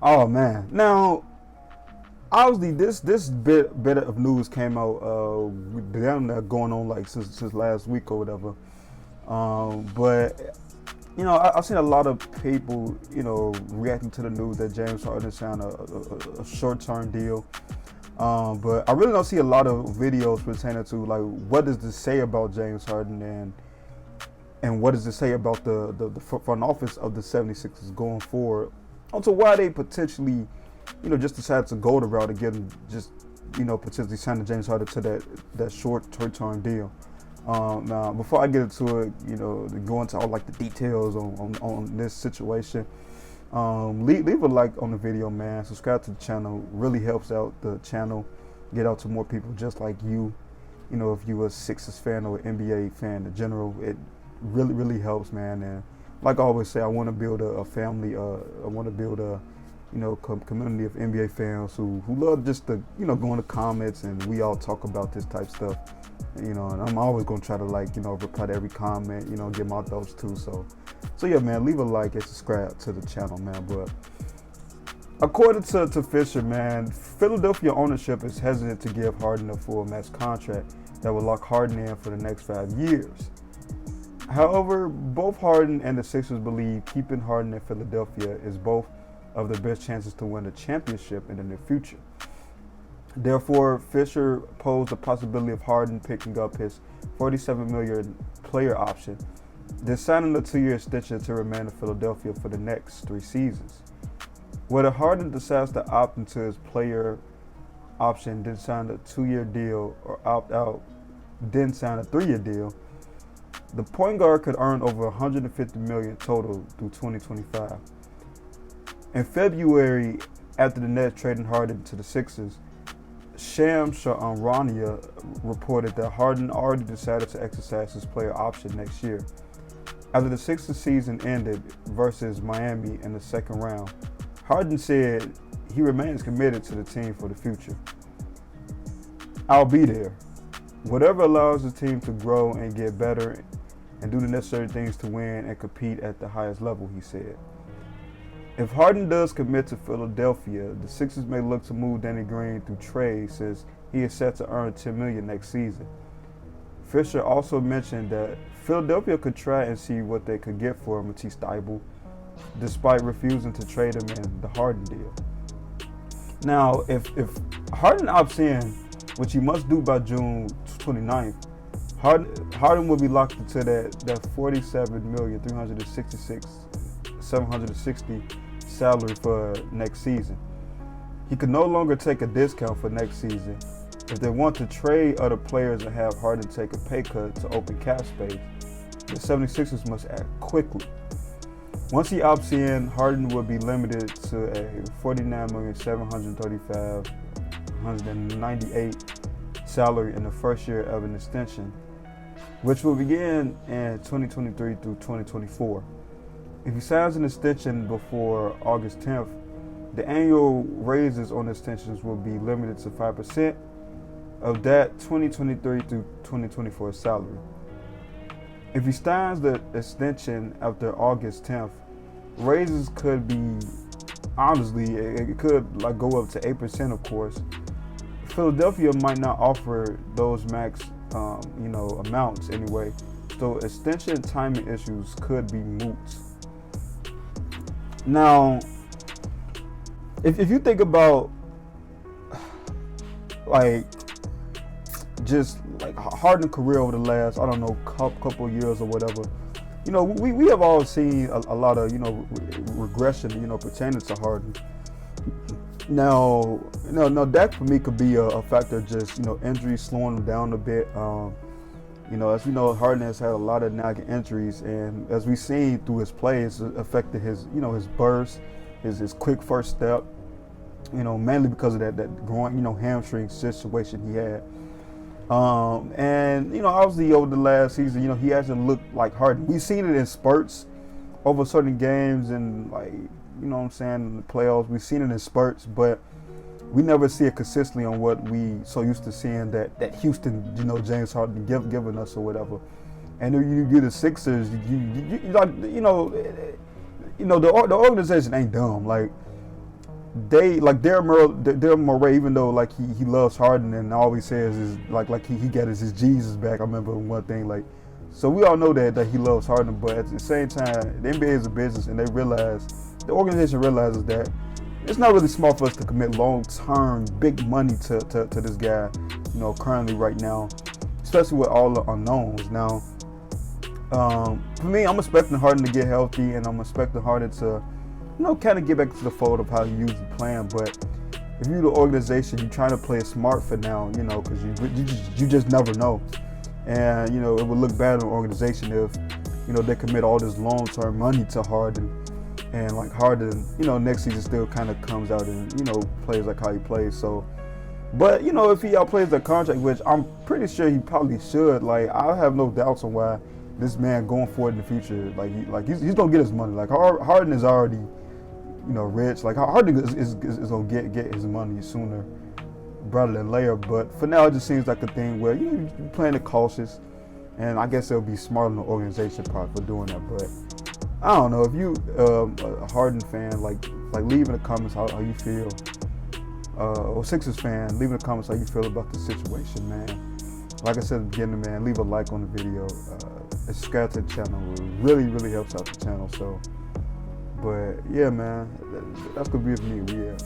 Oh man. Now, obviously, this bit of news came out down there going on like since last week or whatever. But I've seen a lot of people, reacting to the news that James Harden signed a short-term deal. But I really don't see a lot of videos pertaining to like what does this say about James Harden and what does it say about the front office of the 76ers going forward onto why they potentially, just decided to go the route again, just, potentially signing James Harden to that short-term deal. Now, before I get into it, go into all like the details on this situation, leave a like on the video, man. Subscribe to the channel. Really helps out the channel. Get out to more people just like you. If you a Sixers fan or an NBA fan in general, it really helps, man. And like I always say, I want to build a family. I want to build a community of NBA fans who love just to go in the comments and we all talk about this type stuff. And I'm always gonna try to reply to every comment, get my thoughts too. So yeah, man, leave a like and subscribe to the channel, man. But according to Fisher, man, Philadelphia ownership is hesitant to give Harden a full max contract that will lock Harden in for the next 5 years. However, both Harden and the Sixers believe keeping Harden in Philadelphia is both of the best chances to win a championship in the near future. Therefore, Fisher posed the possibility of Harden picking up his $47 million player option, then signing a 2-year extension to remain in Philadelphia for the next 3 seasons. Whether Harden decides to opt into his player option, then sign a 2-year deal, or opt out, then sign a 3-year deal, the point guard could earn over $150 million total through 2025. In February, after the Nets trading Harden to the Sixers, Shams Charania reported that Harden already decided to exercise his player option next year. After the Sixers season ended versus Miami in the second round, Harden said he remains committed to the team for the future. "I'll be there. Whatever allows the team to grow and get better and do the necessary things to win and compete at the highest level," he said. If Harden does commit to Philadelphia, the Sixers may look to move Danny Green through trade since he is set to earn $10 million next season. Fisher also mentioned that Philadelphia could try and see what they could get for Matisse Thybulle, despite refusing to trade him in the Harden deal. Now, if Harden opts in, which he must do by June 29th, Harden will be locked into that $47,366,760 salary for next season. He could no longer take a discount for next season. If they want to trade other players and have Harden take a pay cut to open cap space, the 76ers must act quickly. Once he opts in, Harden will be limited to a $49,735,198 salary in the first year of an extension, which will begin in 2023 through 2024. If he signs an extension before August 10th, the annual raises on extensions will be limited to 5% of that 2023 through 2024 salary. If he signs the extension after August 10th, raises could be, honestly, it could go up to 8%, of course. Philadelphia might not offer those max amounts anyway, so extension timing issues could be moot. Now, if you think about just Harden's career over the last, I don't know, couple years or whatever, we have all seen a lot of regression pertaining to Harden. Now that for me could be a factor of just injuries slowing him down a bit. As we know, Harden has had a lot of nagging injuries, and as we've seen through his play, it's affected his his burst, his quick first step. Mainly because of that growing hamstring situation he had. And obviously over the last season, he hasn't looked like Harden. We've seen it in spurts over certain games, and in the playoffs. We've seen it in spurts, but we never see it consistently on what we so used to seeing that Houston, James Harden giving us or whatever. And if you get the Sixers, the organization ain't dumb. they like Daryl Morey, even though like he loves Harden and all he says is like he got his Jesus back. I remember one thing like, so we all know that he loves Harden, but at the same time, the NBA is a business, and the organization realizes that it's not really smart for us to commit long-term big money to this guy, currently right now, especially with all the unknowns. Now, for me, I'm expecting Harden to get healthy, and I'm expecting Harden to, kind of get back to the fold of how he usually playing. But if you're the organization, you're trying to play it smart for now, because you just never know. And, it would look bad on the organization if, they commit all this long-term money to Harden. And like Harden, next season still kind of comes out and, plays like how he plays. So, but, if he outplays the contract, which I'm pretty sure he probably should, like, I have no doubts on why this man going forward in the future, he's going to get his money. Like, Harden is already, rich. Like, Harden is going to get his money sooner rather than later. But for now, it just seems like a thing where, you're playing it cautious. And I guess it'll be smart on the organization part for doing that. But I don't know, if you a Harden fan, like leave in the comments how you feel. Or Sixers fan, leave in the comments how you feel about the situation, man. Like I said at the beginning, man, leave a like on the video. Subscribe to the channel. It really, really helps out the channel. So, but yeah, man, that's gonna be it for me. Yeah.